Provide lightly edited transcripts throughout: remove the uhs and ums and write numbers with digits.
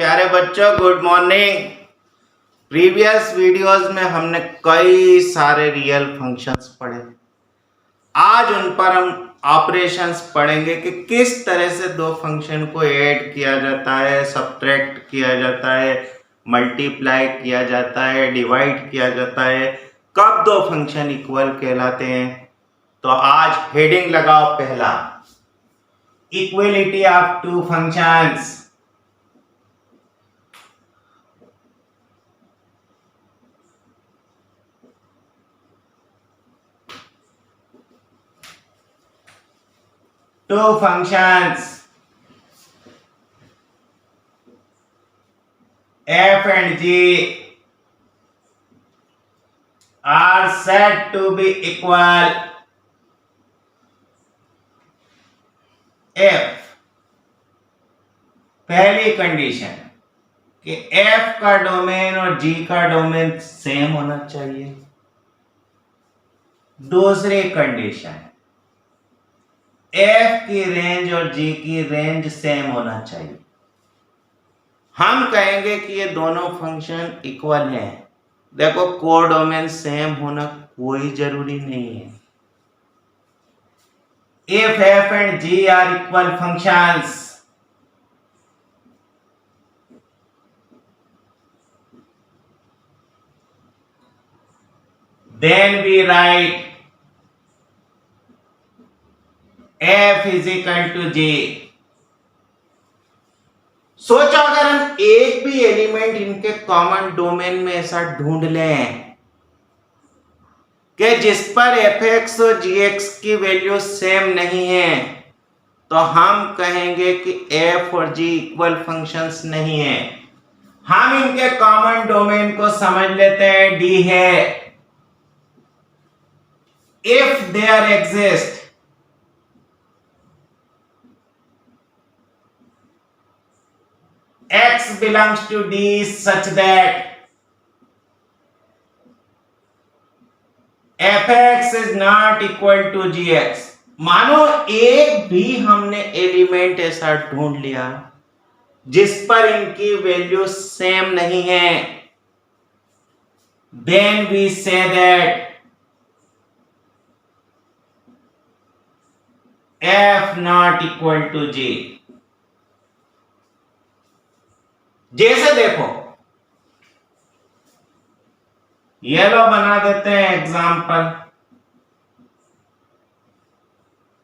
प्यारे बच्चों, good morning. Previous videos में हमने कई सारे रियल फंक्शंस पढ़े। आज उन पर हम ऑपरेशंस पढ़ेंगे कि किस तरह से दो फंक्शन को ऐड किया जाता है, सब्ट्रैक्ट किया जाता है, मल्टीप्लाई किया जाता है, डिवाइड किया जाता है, कब दो फंक्शन इक्वल कहलाते हैं। तो आज हेडिंग लगाओ पहला, equality of two functions. Two functions f and g are said to be equal if पहली कंडीशन कि f का डोमेन और g का डोमेन सेम होना चाहिए। दूसरी कंडीशन f की रेंज और g की रेंज सेम होना चाहिए। हम कहेंगे कि ये दोनों फंक्शन इक्वल हैं। देखो, कोडोमेन सेम होना कोई जरूरी नहीं है। If f and g are equal functions, then we write f is equal to g। सोचो, अगर हम एक भी एलिमेंट इनके कॉमन डोमेन में ऐसा ढूंढ लें कि जिस पर fx और gx की वैल्यू सेम नहीं है, तो हम कहेंगे कि f और g इक्वल फंक्शंस नहीं है। हम इनके कॉमन डोमेन को समझ लेते हैं, d है। If there exist x belongs to d such that fx is not equal to gx। मानो एक भी हमने एलिमेंट ऐसा ढूंढ लिया जिस पर इनकी वैल्यू सेम नहीं है, then we say that f not equal to g। जैसे देखो, येलो बना देते हैं example.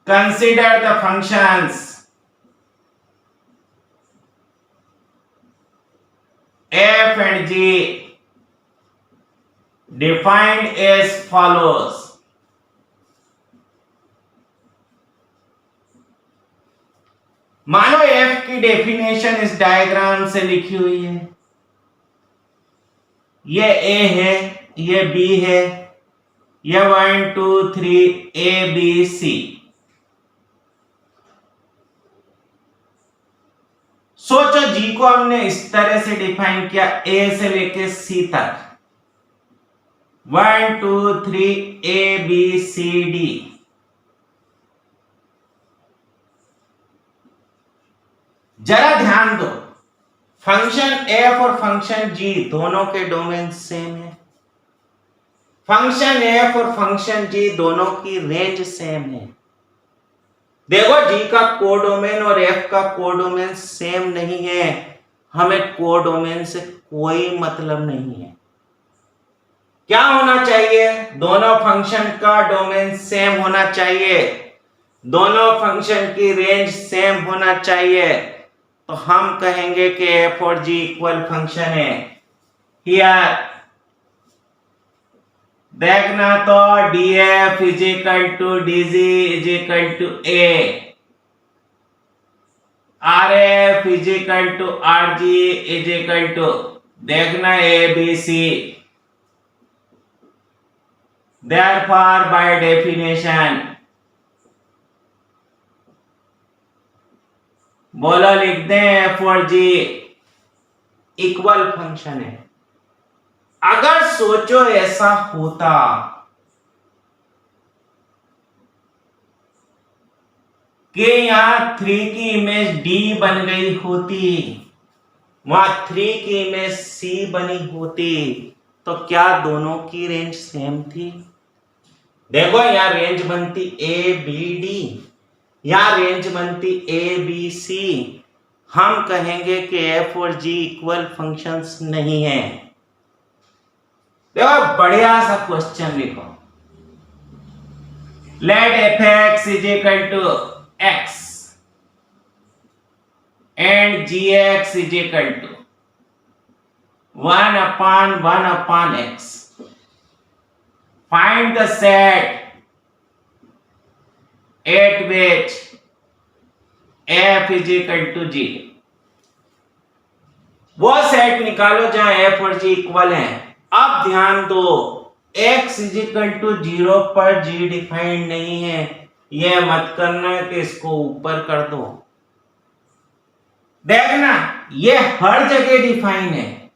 Consider the functions f and g defined as follows। मानो f की डेफिनेशन इस डायग्राम से लिखी हुई है। ये a है, ये b है, ये 1 2 3 a b c। सोचो, g को हमने इस तरह से डिफाइन किया, a से लेके c तक, 1 2 3 a b c d। जरा ध्यान दो, फंक्शन f और फंक्शन g दोनों के डोमेन सेम है। फंक्शन f और फंक्शन g दोनों की रेंज सेम है। देखो, g का कोडोमेन और f का कोडोमेन सेम नहीं है। हमें कोडोमेन से कोई मतलब नहीं है। क्या होना चाहिए? दोनों फंक्शन का डोमेन सेम होना चाहिए, दोनों फंक्शन की रेंज सेम होना चाहिए। तो हम कहेंगे कि f और g इक्वल फंक्शन है। हियर देखना, तो df is equal to dg is equal to a, rf is equal to rg is equal to, देखना, abc। therefore by definition, बोलो, लिख दें f और g इक्वल फंक्शन है। अगर सोचो ऐसा होता कि यहां 3 की इमेज d बन गई होती, वहां 3 की इमेज C बनी होती तो क्या दोनों की रेंज सेम थी? देखो यहाँ रेंज बनती ABD, यहाँ रेंज बनती ABC। हम कहेंगे कि F और G इक्वल फंक्शंस नहीं है। देखो बढ़िया सा क्वेश्चन लिखो, late fx is equal to x and gx is equal to 1/1/x. Find the set at which f is equal to g. वो सेट निकालो जहां f और g इक्वल हैं। अब ध्यान दो, x इज इक्वल टू 0 पर g डिफाइंड नहीं है। यह मत करना कि इसको ऊपर कर दो। देखना ये हर जगह डिफाइन है,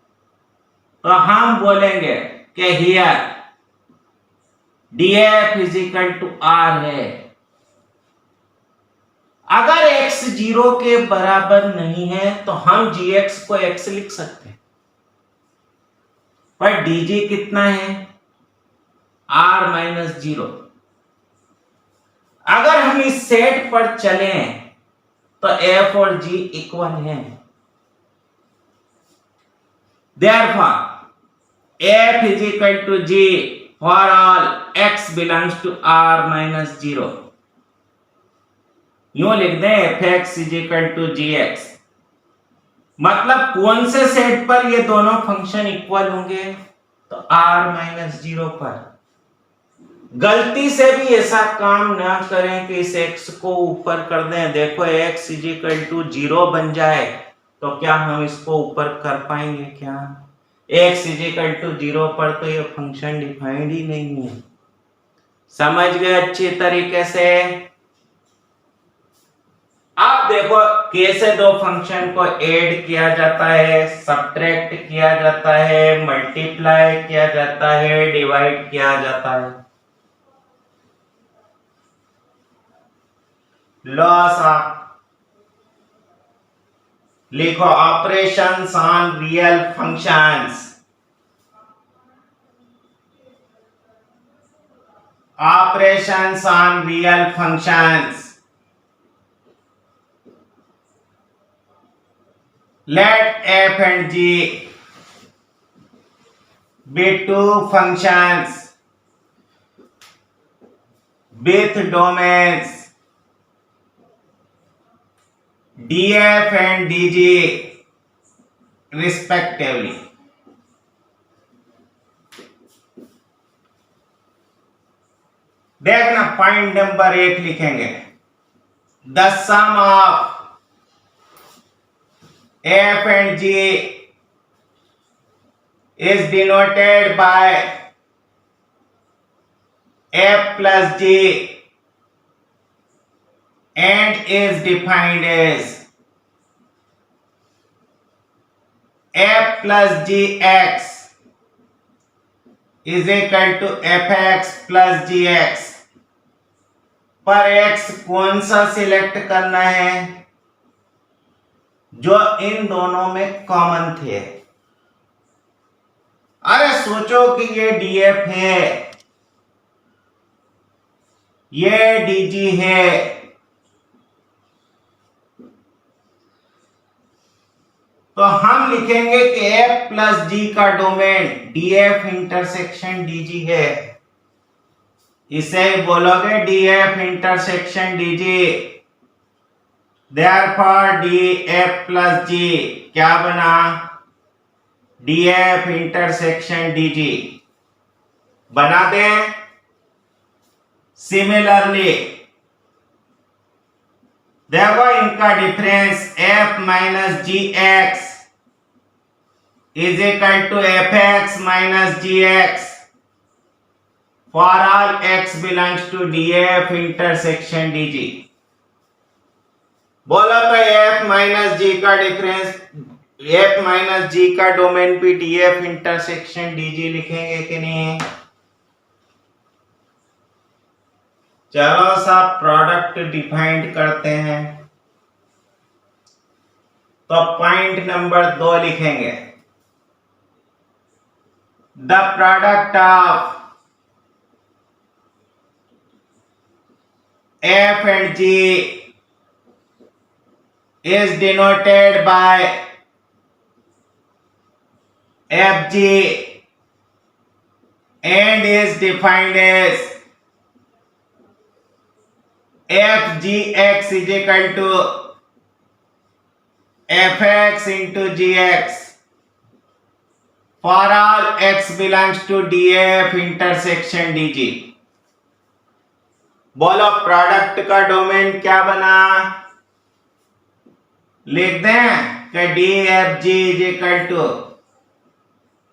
तो हम बोलेंगे कि here df is equal to r है। अगर x 0 के बराबर नहीं है तो हम gx को x लिख सकते हैं, पर dg कितना है? r minus 0। अगर हम इस सेट पर चलें तो f और g इक्वल है। Therefore, f is equal to g for all x belongs to r minus 0। यूं लिख दें fx is equal to gx। मतलब कौन से सेट पर ये दोनों फंक्शन इक्वल होंगे? तो r माइनस 0 पर। गलती से भी ऐसा काम ना करें कि इस x को ऊपर कर दें। देखो x इज इक्वल टू 0 बन जाए तो क्या हम इसको ऊपर कर पाएंगे? क्या x इज इक्वल टू 0 पर तो ये फंक्शन डिफाइंड ही नहीं है। समझ गए अच्छी तरीके से? अब देखो कैसे दो फंक्शन को ऐड किया जाता है, सब्ट्रैक्ट किया जाता है, मल्टीप्लाई किया जाता है, डिवाइड किया जाता है। लॉस ऑफ, लिखो operations on real functions. Operations on real functions. Let f and g be two functions with domains df and dg respectively। देखना पॉइंट नंबर 1 लिखेंगे, the sum of f and g is denoted by f plus g and is defined as f plus gx is equal to fx plus gx। पर x कौन सा select करना है? जो इन दोनों में कॉमन थे। अरे सोचो कि ये df है, ये dg है, तो हम लिखेंगे कि f प्लस g का डोमेन df इंटरसेक्शन dg है। इसे बोलोगे df intersection dg। Therefore df plus g क्या बना? df इंटरसेक्शन dg बना दें। सिमिलरली देखो इनका difference f minus g x is equal to f x minus g x for all x belongs to df intersection dg। बोला तो f minus जी का difference, f minus जी का डोमेन भी df intersection dg लिखेंगे कि नहीं? चलो साहब प्रोडक्ट डिफाइंड करते हैं। तो पॉइंट नंबर 2 लिखेंगे, the product of f and g is denoted by f g and is defined as fgx is equal to fx into gx for all x belongs to df intersection dg। बोलो product का domain क्या बना, लिख दें कि d f g is equal to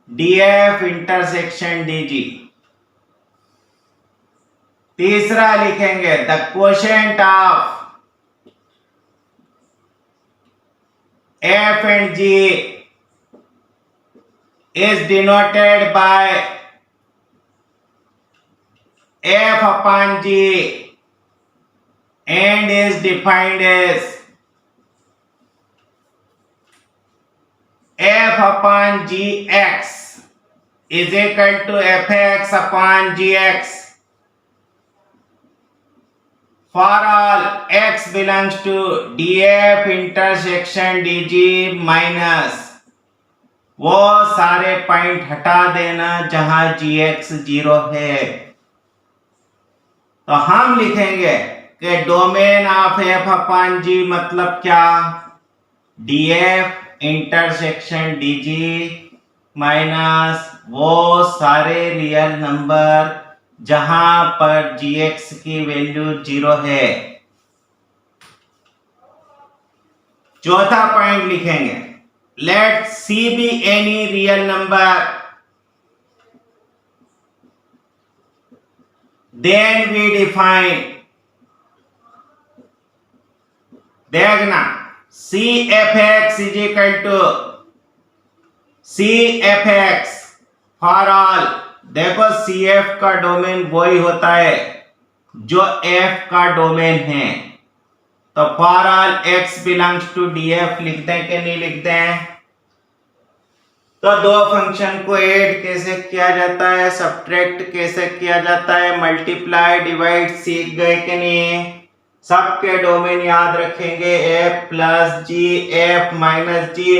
d f intersection d g. तीसरा लिखेंगे, the quotient of f and g is denoted by f upon g and is defined as f upon g x is equal to fx upon gx for all x belongs to df intersection dg minus वो सारे point हटा देना जहां gx 0 है। तो हम लिखेंगे कि domain of f upon g मतलब क्या, df इंटरसेक्शन dg माइनस वो सारे रियल नंबर जहां पर gx की वैल्यू 0 है। चौथा पॉइंट लिखेंगे, let c be any real number then we define, देखना c f x is equal to c f x for all. देखो सी एफ का डोमेन वही होता है जो एफ का डोमेन है, तो for all x belongs to d f लिख दें कि नहीं लिख दें। तो दो फंक्शन को ऐड कैसे किया जाता है, सब्ट्रैक्ट कैसे किया जाता है, मल्टीप्लाई डिवाइड सीख गए कि नहीं। सबके डोमेन याद रखेंगे, एफ प्लस जी, एफ माइनस जी,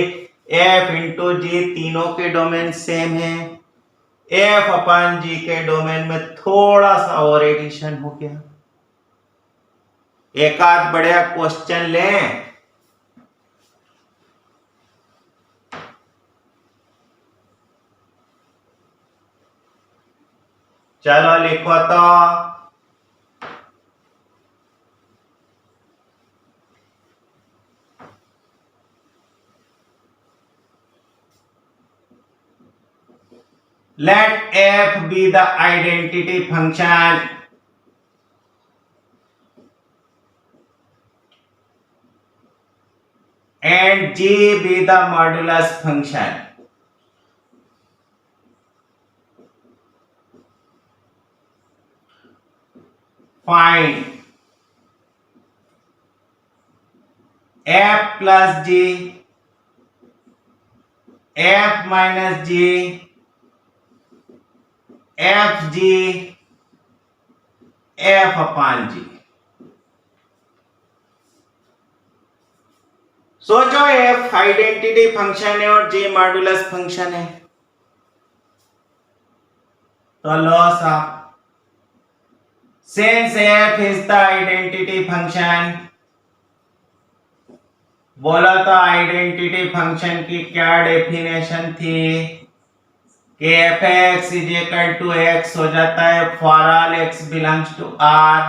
एफ इंटू जी, तीनों के डोमेन सेम है। एफ अपॉन जी के डोमेन में थोड़ा सा और एडिशन हो गया। एक आध बढ़िया क्वेश्चन लें, चलो लिखो तो, let f be the identity function and g be the modulus function। find f plus g, f minus g, f g, f upon g. सोचो एफ आइडेंटिटी फंक्शन है और जी मॉडुलस फंक्शन है, तो लो सा, since f is the identity function, बोला तो identity function की क्या डेफिनेशन थी कि f x is equal to x हो जाता है for all x belongs to R.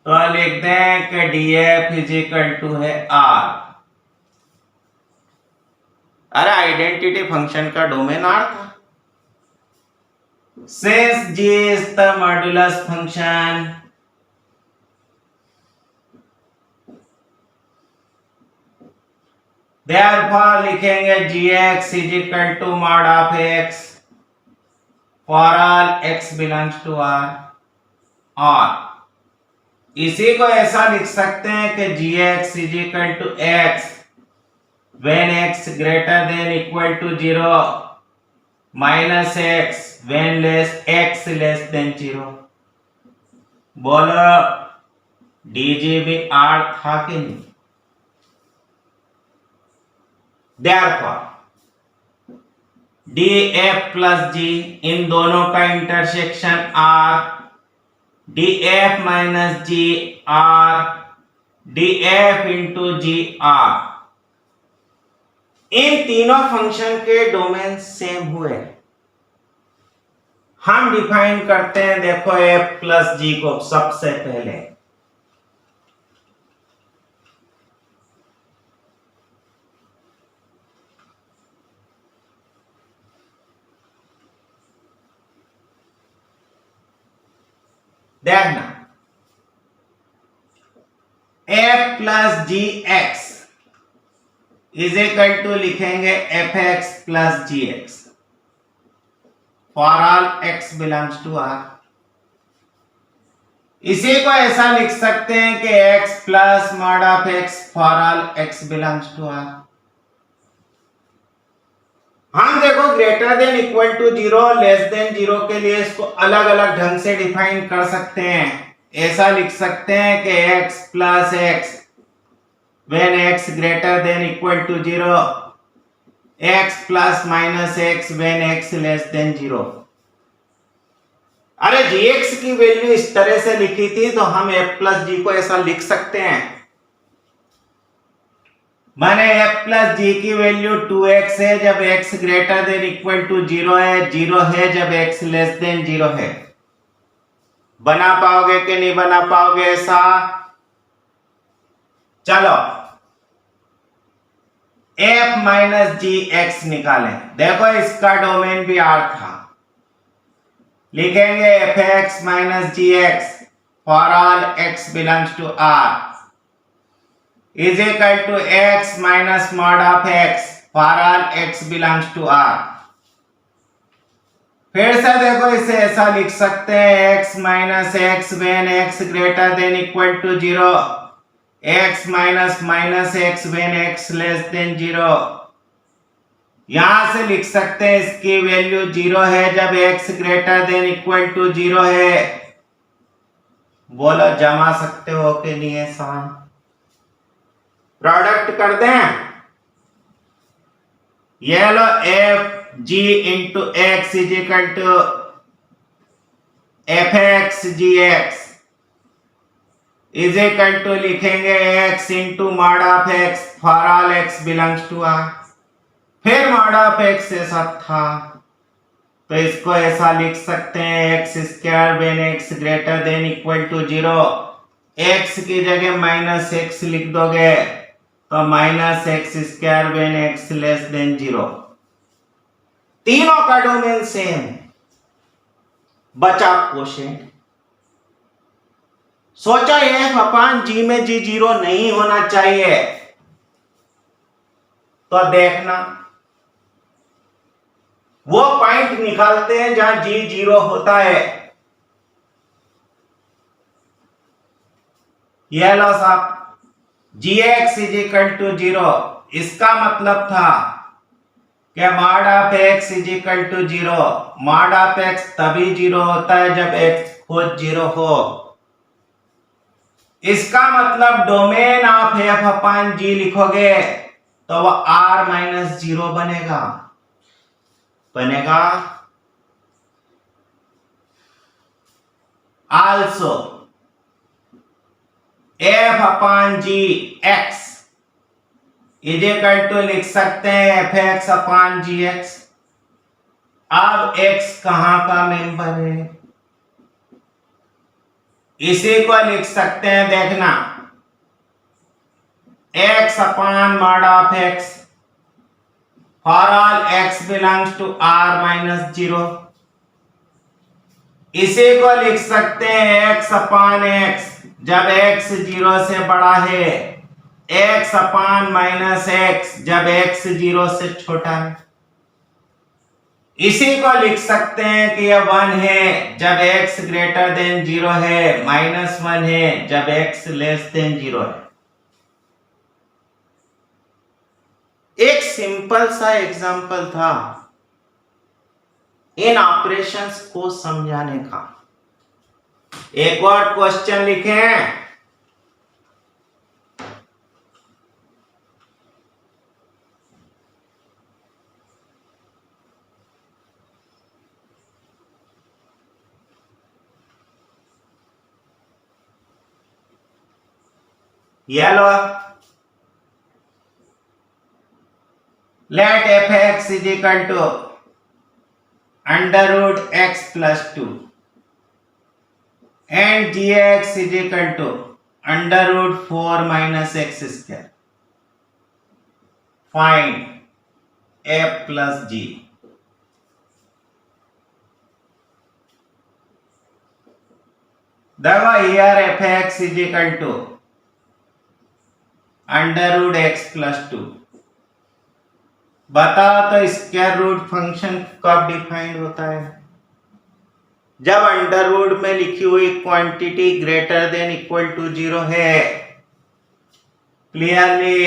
तो लिख दें कि d f is equal to है आर। अरे आइडेंटिटी फंक्शन का डोमेन आर था। Since g is the modulus function, therefore लिखेंगे gx is equal to mod of x for all x belongs to r। और इसी को ऐसा लिख सकते हैं कि gx is equal to x when x greater than equal to 0 minus x when x less than 0। बोलो डीजीबी आर था कि नहीं? Therefore df प्लस जी इन दोनों का intersection R, df minus g R, df into g R, इन तीनों function के डोमेन सेम हुए। हम डिफाइन करते हैं, देखो f प्लस जी को सबसे पहले। देखना f plus g x is equal to लिखेंगे f x plus g x for all x belongs to R. इसी को ऐसा लिख सकते हैं कि x plus mod of x for all x belongs to R. हम देखो greater than equal to 0 less than 0 के लिए इसको अलग अलग ढंग से डिफाइन कर सकते हैं। ऐसा लिख सकते हैं कि x plus x when x greater than equal to 0, x plus minus x when x less than 0। अरे gx की वैल्यू इस तरह से लिखी थी तो हम f प्लस जी को ऐसा लिख सकते हैं। माने f प्लस जी की वैल्यू 2x है जब x greater than equal to 0 है, 0 है जब x लेस देन 0 है। बना पाओगे कि नहीं बना पाओगे ऐसा? चलो f माइनस जी एक्स निकालें। देखो इसका डोमेन भी R था, लिखेंगे f x minus g x for all x belongs to R is equal to x minus mod of x for all x belongs to R। फिर से देखो इसे ऐसा लिख सकते हैं x minus x when x greater than equal to 0, x minus minus x when x less than 0। यहां से लिख सकते हैं इसकी वैल्यू 0 है जब x greater than equal to 0 है। बोलो जमा सकते हो कि नहीं ऐसा? प्रोडक्ट कर दें, ये लो f g into x is equal to f x g x is equal to लिखेंगे x into mod of x for all x belongs to R। फिर मॉड ऑफ x ऐसा था तो इसको ऐसा लिख सकते हैं x square when x greater than equal to 0, x की जगह माइनस एक्स लिख दोगे तो minus x square when x less than 0। तीनों का डोमेन सेम है, बचा कोशेंट। सोचा f अपान जी में जी 0 नहीं होना चाहिए तो देखना वो पॉइंट निकालते हैं जहां जी 0 होता है। ये लो साहब g x is equal to 0, इसका मतलब था कि mod of x is equal to 0। Mod of x तभी 0 होता है जब एक्स खुद 0 हो। इसका मतलब domain of f upon g लिखोगे तो वह r माइनस 0 बनेगा। Also f upon g x is equal to लिख सकते हैं f x upon g x. अब x कहां का मेंबर है इसी को लिख सकते हैं, देखना x upon mod of x for all x belongs to r minus 0। इसी को लिख सकते हैं x अपान x जब x 0 से बड़ा है, x अपान माइनस x जब x 0 से छोटा है। इसी को लिख सकते हैं कि यह 1 है जब x ग्रेटर देन 0 है, माइनस 1 है जब x लेस देन 0 है। एक सिंपल सा एग्जाम्पल था इन ऑपरेशंस को समझाने का। एक और क्वेश्चन लिखें। Yellow. Let f(x) is equal to under root x plus 2 and gx is equal to under root 4 minus x square. Find f plus g. देखो here f(x) is equal to under root x plus 2। बताओ तो square root function कब defined होता है? जब under root में लिखी हुई quantity greater than equal to 0 है। Clearly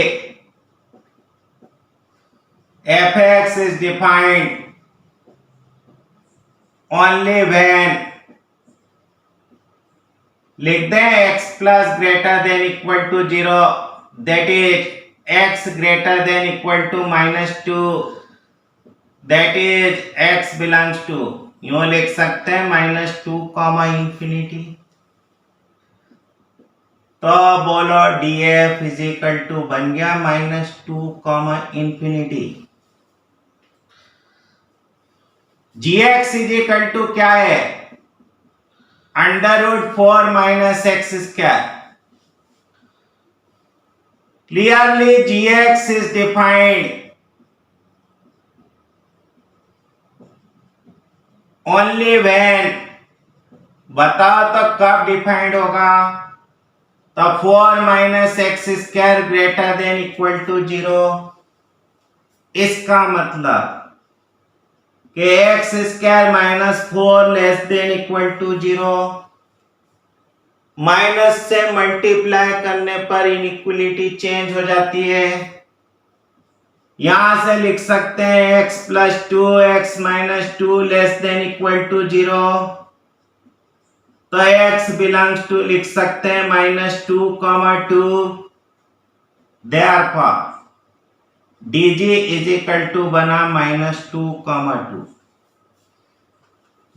f(x) is defined only when, लिख दें x plus greater than equal to 0, that is x greater than equal to minus 2, that is x belongs to, यूं लिख सकते हैं -2 कॉमा इंफिनिटी। तो बोलो df is equal to बन गया -2 comma infinity. gx is equal to क्या है? Under root 4 minus x square. Clearly gx is defined only when, बताओ तो कब डिफाइंड होगा? तो 4 minus x square greater than equal to 0। इसका मतलब कि x square minus 4 less than equal to 0। Minus से मल्टीप्लाई करने पर इनइक्वलिटी चेंज हो जाती है। यहां से लिख सकते हैं x plus 2 x minus 2 less than equal to 0। तो x बिलोंग्स टू लिख सकते हैं -2 comma 2। Therefore dg is equal to बना -2 कॉमा 2।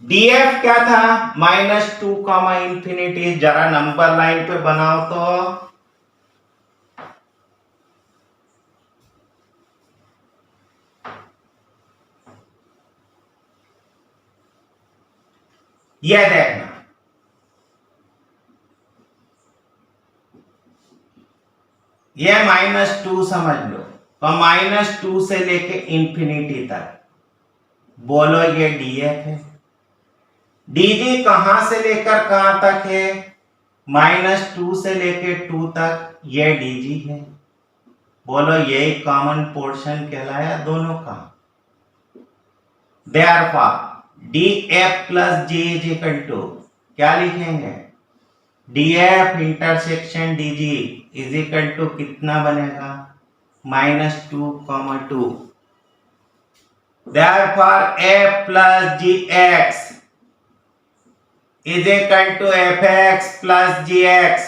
df क्या था? -2 कॉमा इंफिनिटी। जरा नंबर लाइन पे बनाओ तो। यह देखना, यह -2 समझ लो। तो -2 से लेके इंफिनिटी तक बोलो ये df है। dg कहां से लेकर कहां तक है? -2 से लेके 2 तक ये dg है। बोलो यही कॉमन पोर्शन कहलाया दोनों का। Therefore df plus g is equal to क्या लिखेंगे? df intersection dg is equal to कितना बनेगा? -2 comma 2। Therefore f plus gx is equal to fx plus gx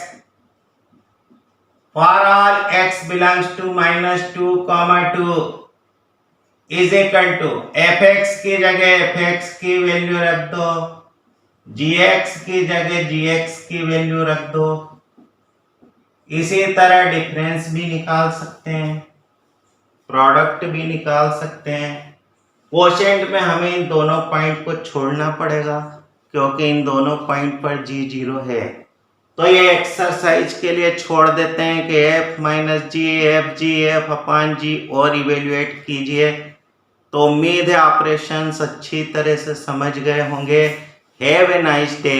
for all x belongs to -2 comma 2 is equal to fx की जगह fx की value रख दो, gx की जगह gx की वैल्यू रख दो। इसी तरह डिफरेंस भी निकाल सकते हैं, प्रोडक्ट भी निकाल सकते हैं। क्वोशिएंट में हमें इन दोनों पॉइंट को छोड़ना पड़ेगा क्योंकि इन दोनों पॉइंट पर g 0 है। तो ये एक्सरसाइज के लिए छोड़ देते हैं कि f माइनस जी एफ जी एफ अपान जी और इवेल्युएट कीजिए। तो उम्मीद है ऑपरेशंस अच्छी तरह से समझ गए होंगे। Have a nice day.